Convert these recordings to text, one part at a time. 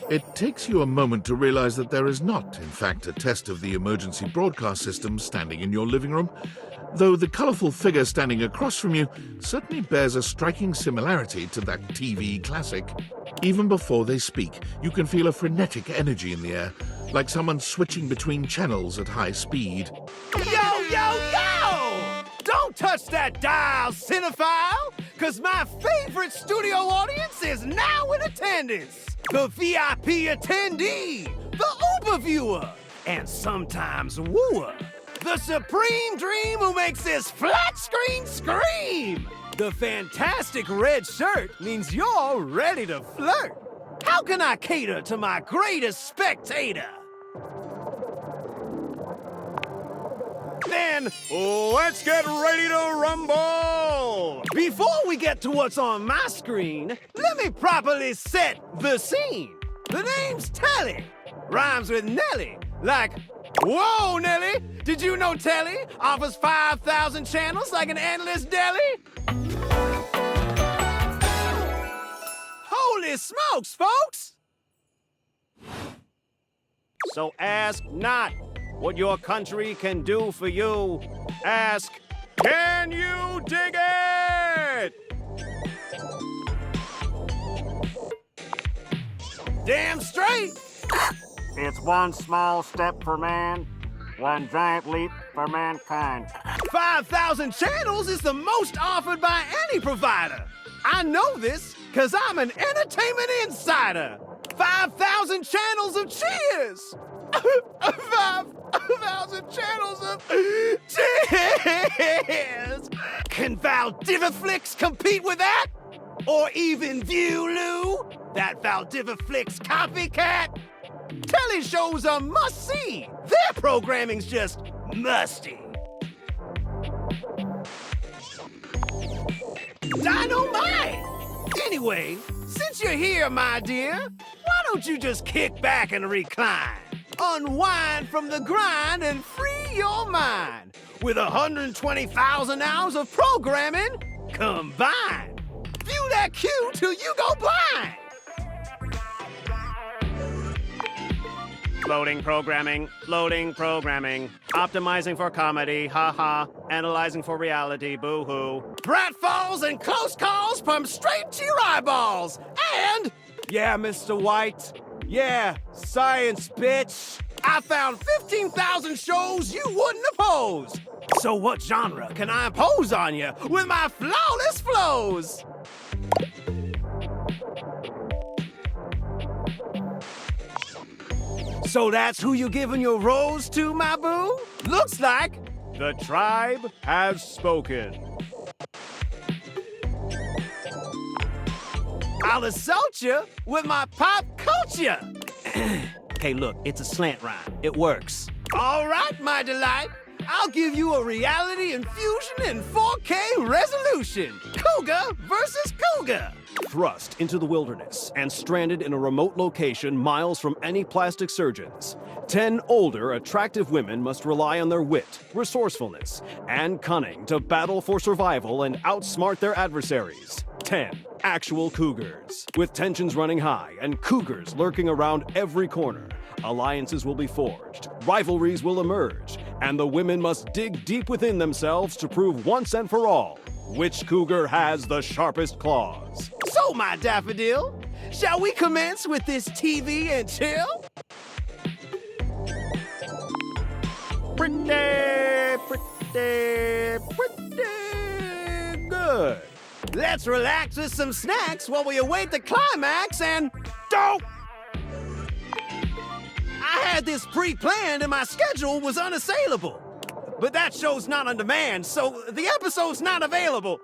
It takes you a moment to realize that there is not, in fact, a test of the emergency broadcast system standing in your living room, though the colorful figure standing across from you certainly bears a striking similarity to that TV classic. Even before they speak, you can feel a frenetic energy in the air, like someone switching between channels at high speed. Yo, yo, yo! Don't touch that dial, cinephile, because my favorite studio audience is now in attendance. The VIP attendee, the Uber viewer, and sometimes wooer. The supreme dream who makes this flat screen scream. The fantastic red shirt means you're ready to flirt. How can I cater to my greatest spectator? Then, let's get ready to rumble! Before we get to what's on my screen, let me properly set the scene. The name's Telly. Rhymes with Nelly, like, whoa, Nelly! Did you know Telly offers 5,000 channels like an endless deli? Holy smokes, folks! So ask not what your country can do for you. Ask, can you dig it? Damn straight! It's one small step for man, one giant leap for mankind. 5,000 channels is the most offered by any provider. I know this because I'm an entertainment insider. 5,000 channels of cheers. 5,000 channels of cheers. Can Valdiviflix compete with that? Or even Viewloo, that Valdiviflix copycat? Telly shows are must-see. Their programming's just musty. Dynamite! Anyway, since you're here, my dear, why don't you just kick back and recline? Unwind from the grind and free your mind with 120,000 hours of programming combined. View that cue till you go blind. Loading programming, optimizing for comedy, haha, analyzing for reality, boo-hoo. Pratfalls and close calls pump straight to your eyeballs. And, yeah, Mr. White, yeah, science, bitch. I found 15,000 shows you wouldn't oppose. So what genre can I impose on you with my flawless flows? So that's who you giving your rose to, my boo? Looks like the tribe has spoken. I'll assault you with my pop culture. Hey, look, it's a slant rhyme. It works. All right, my delight. I'll give you a reality infusion in 4K resolution. Cougar versus Cougar. Thrust into the wilderness and stranded in a remote location miles from any plastic surgeons, 10 older, attractive women must rely on their wit, resourcefulness, and cunning to battle for survival and outsmart their adversaries. 10 actual cougars. With tensions running high and cougars lurking around every corner, alliances will be forged, rivalries will emerge, and the women must dig deep within themselves to prove once and for all which cougar has the sharpest claws. So, my daffodil, shall we commence with this TV and chill? Pretty good. Let's relax with some snacks while we await the climax and dope! I had this pre-planned and my schedule was unassailable. But that show's not on demand, so the episode's not available.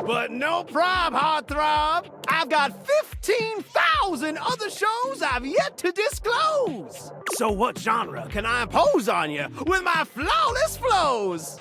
But no prob, heartthrob. I've got 15,000 other shows I've yet to disclose. So what genre can I impose on you with my flawless flows?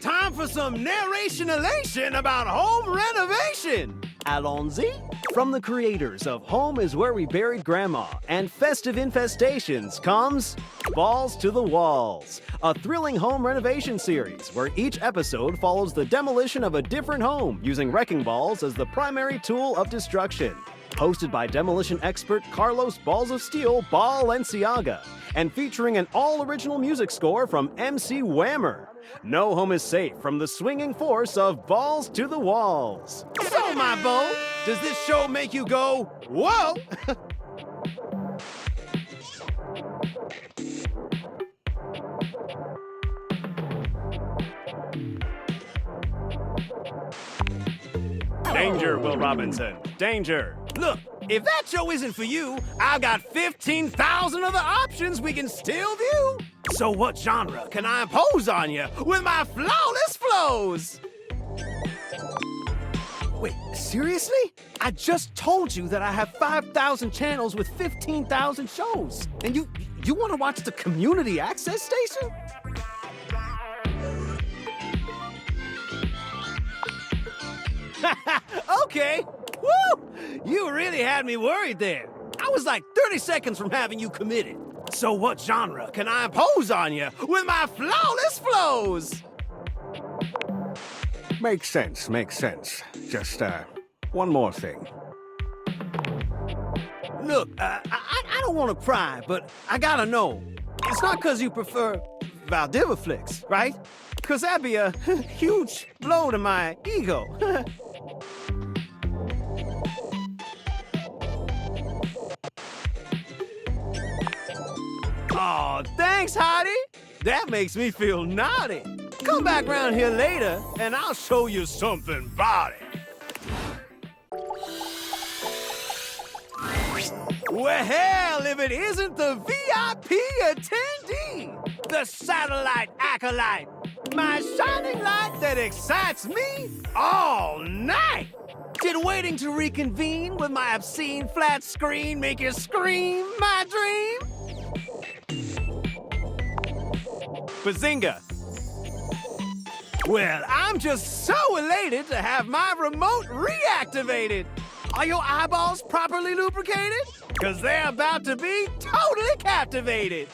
Time for some narration elation about home renovation. Allons-y. From the creators of Home is Where We Buried Grandma and Festive Infestations comes Balls to the Walls, a thrilling home renovation series where each episode follows the demolition of a different home using wrecking balls as the primary tool of destruction. Hosted by demolition expert Carlos Balls of Steel Balenciaga, and featuring an all-original music score from MC Whammer. No home is safe from the swinging force of Balls to the Walls. So, my beau, does this show make you go, whoa? Danger, Will Robinson. Danger. Look, if that show isn't for you, I've got 15,000 other options we can still view. So what genre can I impose on you with my flawless flows? Wait, seriously? I just told you that I have 5,000 channels with 15,000 shows. And you want to watch the community access station? Okay. Woo! You really had me worried there. I was like 30 seconds from having you committed. So what genre can I impose on you with my flawless flows? Makes sense, makes sense. Just, one more thing. Look, I don't want to pry, but I gotta know. It's not because you prefer Valdivaflix, right? Because that'd be a huge blow to my ego. Aw, thanks, Hottie. That makes me feel naughty. Come back round here later, and I'll show you something about it. Well, hell, if it isn't the VIP attendee, the satellite acolyte, my shining light that excites me all night. Did waiting to reconvene with my obscene flat screen make you scream, my dream? Bazinga. Well, I'm just so elated to have my remote reactivated. Are your eyeballs properly lubricated? Because they're about to be totally captivated.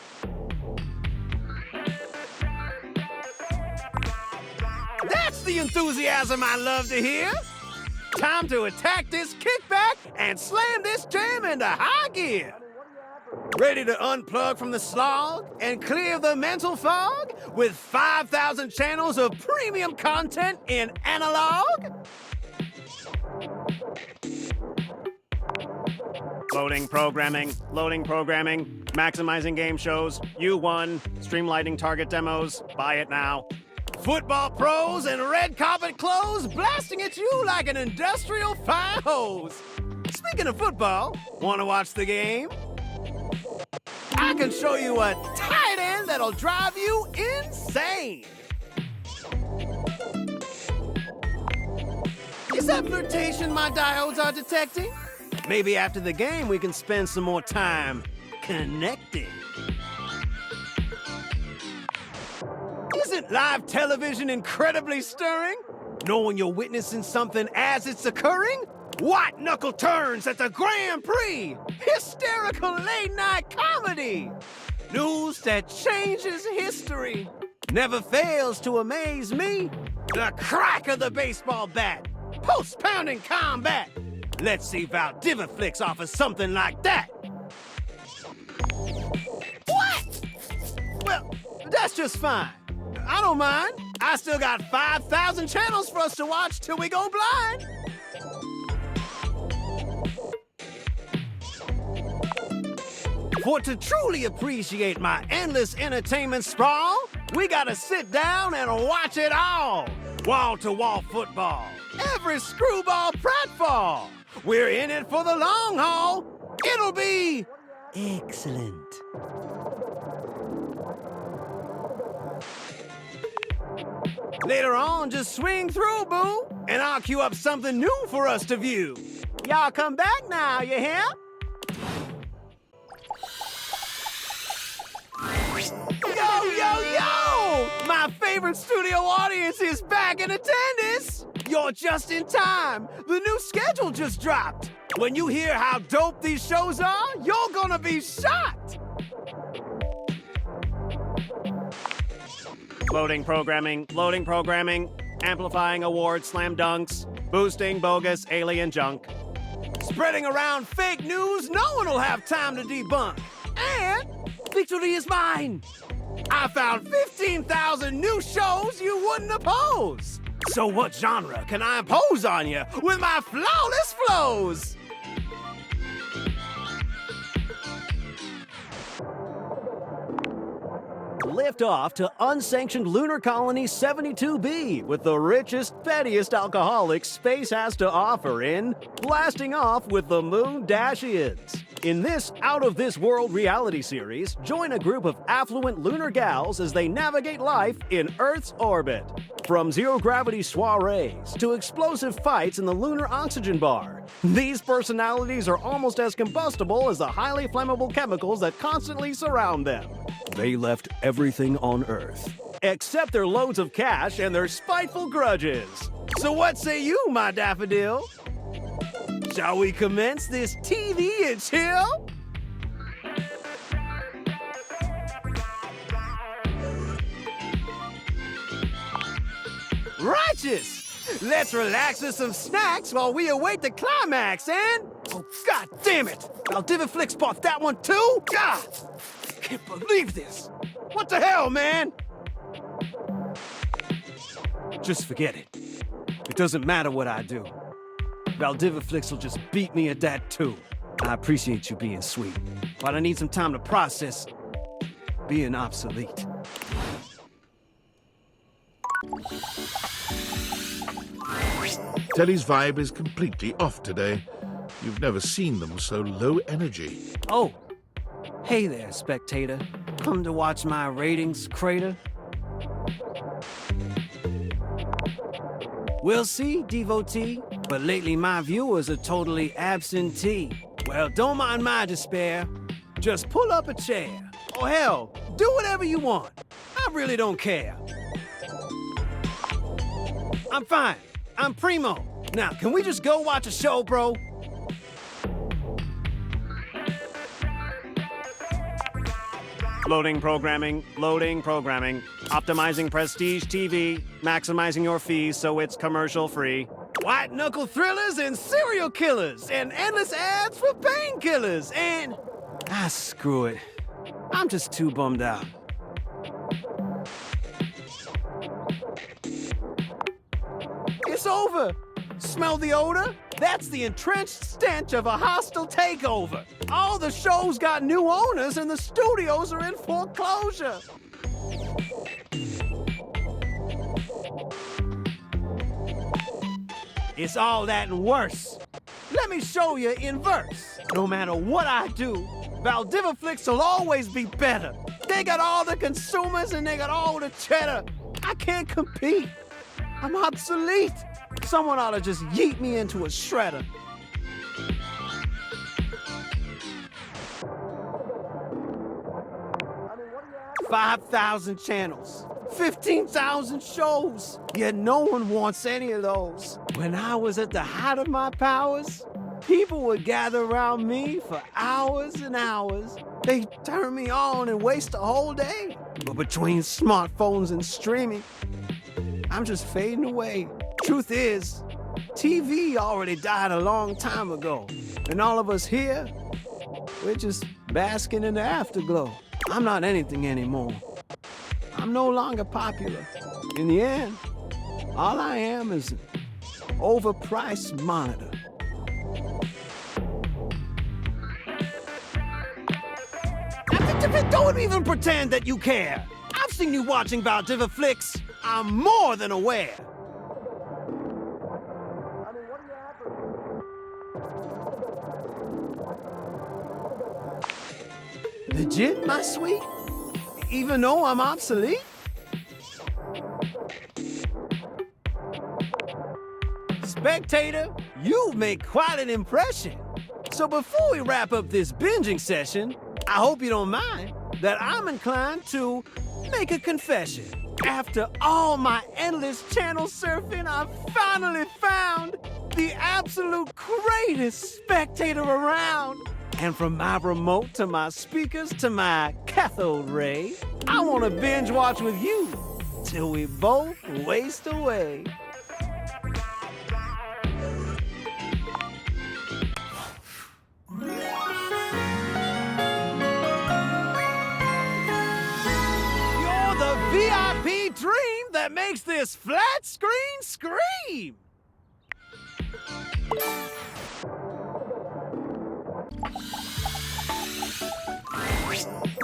That's the enthusiasm I love to hear. Time to attack this kickback and slam this jam into high gear. Ready to unplug from the slog and clear the mental fog with 5,000 channels of premium content in analog? Loading programming, maximizing game shows, U1, streamlining target demos, buy it now. Football pros and red carpet clothes blasting at you like an industrial fire hose. Speaking of football, want to watch the game? I can show you a tight end that'll drive you insane. Is that flirtation my diodes are detecting? Maybe after the game we can spend some more time connecting. Isn't live television incredibly stirring? Knowing you're witnessing something as it's occurring? White knuckle turns at the Grand Prix! Hysterical late-night comedy! News that changes history! Never fails to amaze me! The crack of the baseball bat! Post-pounding combat! Let's see if Valdivaflix offers something like that! What? Well, that's just fine. I don't mind. I still got 5,000 channels for us to watch till we go blind. For to truly appreciate my endless entertainment sprawl, we gotta sit down and watch it all. Wall-to-wall football, every screwball pratfall. We're in it for the long haul. It'll be excellent. Later on, just swing through, boo, and I'll queue up something new for us to view. Y'all come back now, you hear? Yo, yo, yo! My favorite studio audience is back in attendance! You're just in time. The new schedule just dropped. When you hear how dope these shows are, you're gonna be shocked. Loading programming, amplifying awards, slam dunks, boosting bogus alien junk. Spreading around fake news no one will have time to debunk. And victory is mine. I found 15,000 new shows you wouldn't oppose. So what genre can I impose on you with my flawless flows? Lift off to unsanctioned lunar colony 72B with the richest, pettiest alcoholics space has to offer in Blasting Off with the Moon Dashians. In this out-of-this-world reality series, join a group of affluent lunar gals as they navigate life in Earth's orbit. From zero-gravity soirees to explosive fights in the lunar oxygen bar, these personalities are almost as combustible as the highly flammable chemicals that constantly surround them. They left everything on Earth, except their loads of cash and their spiteful grudges. So what say you, my daffodil? Shall we commence this TV and chill? Righteous! Let's relax with some snacks while we await the climax, and... Oh, god damn it! Valdiviflix bought that one too? God! Can't believe this! What the hell, man? Just forget it. It doesn't matter what I do. Valdiviflix will just beat me at that too. I appreciate you being sweet, but I need some time to process being obsolete. Telly's vibe is completely off today. You've never seen them so low energy. Oh, hey there, spectator. Come to watch my ratings crater? We'll see, devotee, but lately my viewers are totally absentee. Well, don't mind my despair. Just pull up a chair. Or hell, do whatever you want. I really don't care. I'm fine. I'm primo. Now, can we just go watch a show, bro? Loading programming, optimizing prestige TV, maximizing your fees so it's commercial free. White knuckle thrillers and serial killers and endless ads for painkillers and... screw it. I'm just too bummed out. It's over. Smell the odor? That's the entrenched stench of a hostile takeover. All the shows got new owners and the studios are in foreclosure. It's all that and worse. Let me show you in verse. No matter what I do, Valdiviflix will always be better. They got all the consumers and they got all the cheddar. I can't compete. I'm obsolete. Someone ought to just yeet me into a shredder. 5,000 channels, 15,000 shows, yet no one wants any of those. When I was at the height of my powers, people would gather around me for hours and hours. They'd turn me on and waste a whole day. But between smartphones and streaming, I'm just fading away. Truth is, TV already died a long time ago. And all of us here, we're just basking in the afterglow. I'm not anything anymore. I'm no longer popular. In the end, all I am is an overpriced monitor. Don't even pretend that you care. I've seen you watching Valdiviflix. I'm more than aware. Legit, my sweet? Even though I'm obsolete? Spectator, you make quite an impression. So before we wrap up this binging session, I hope you don't mind that I'm inclined to make a confession. After all my endless channel surfing, I finally found the absolute greatest spectator around. And from my remote to my speakers to my cathode ray, I want to binge watch with you till we both waste away. You're the VIP dream that makes this flat screen scream.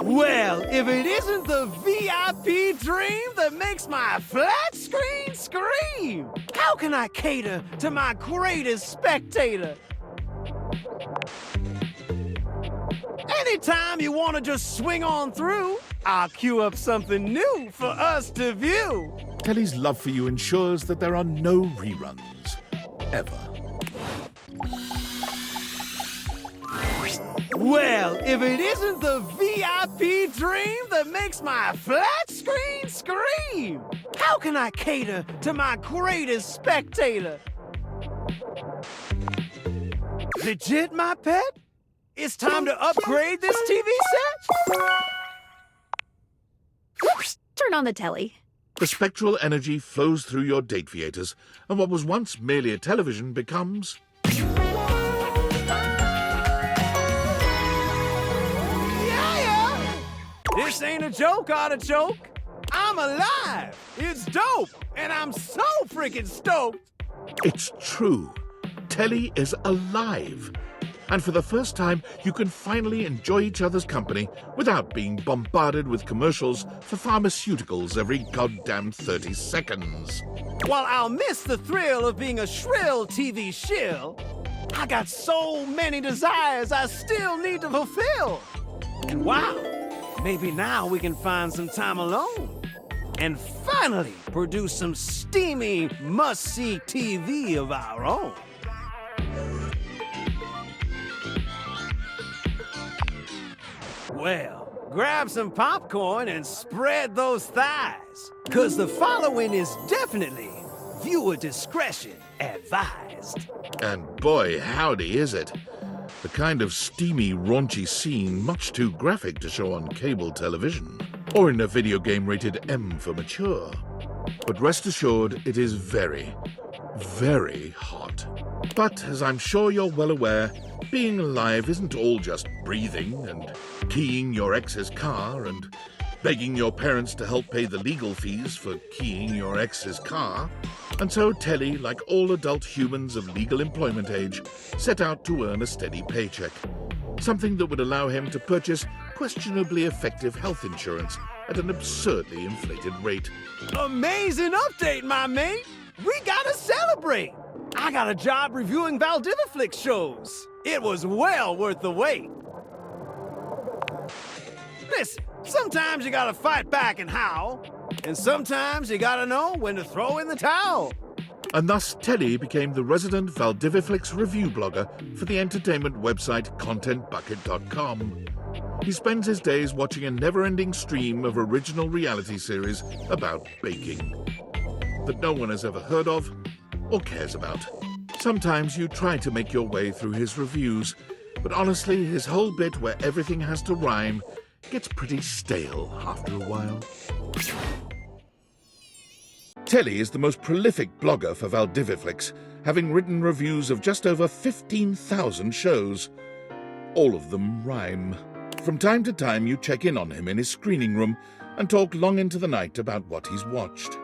Well, if it isn't the VIP dream that makes my flat screen scream, how can I cater to my greatest spectator? Anytime you want to just swing on through, I'll queue up something new for us to view. Telly's love for you ensures that there are no reruns. Ever. Well, if it isn't the VIP dream that makes my flat screen scream, how can I cater to my greatest spectator? Legit, my pet? It's time to upgrade this TV set? Turn on the telly. The spectral energy flows through your dateviators, and what was once merely a television becomes... This ain't a joke, artichoke. I'm alive. It's dope. And I'm so freaking stoked. It's true. Telly is alive. And for the first time, you can finally enjoy each other's company without being bombarded with commercials for pharmaceuticals every goddamn 30 seconds. While I'll miss the thrill of being a shrill TV shill, I got so many desires I still need to fulfill. And wow, maybe now we can find some time alone and finally produce some steamy, must-see TV of our own. Well, grab some popcorn and spread those thighs, 'cause the following is definitely viewer discretion advised. And boy, howdy is it. The kind of steamy, raunchy scene much too graphic to show on cable television, or in a video game rated M for mature. But rest assured, it is very, very hot. But as I'm sure you're well aware, being alive isn't all just breathing and keying your ex's car and begging your parents to help pay the legal fees for keying your ex's car. And so Telly, like all adult humans of legal employment age, set out to earn a steady paycheck. Something that would allow him to purchase questionably effective health insurance at an absurdly inflated rate. Amazing update, my mate! We gotta celebrate! I got a job reviewing Valdiviflix shows. It was well worth the wait. Listen, sometimes you gotta fight back and howl, and sometimes you gotta know when to throw in the towel. And thus Telly became the resident Valdiviflix review blogger for the entertainment website ContentBucket.com. He spends his days watching a never-ending stream of original reality series about baking that no one has ever heard of or cares about. Sometimes you try to make your way through his reviews, but honestly, his whole bit where everything has to rhyme gets pretty stale after a while. Telly is the most prolific blogger for Valdiviflix, having written reviews of just over 15,000 shows. All of them rhyme. From time to time, you check in on him in his screening room and talk long into the night about what he's watched.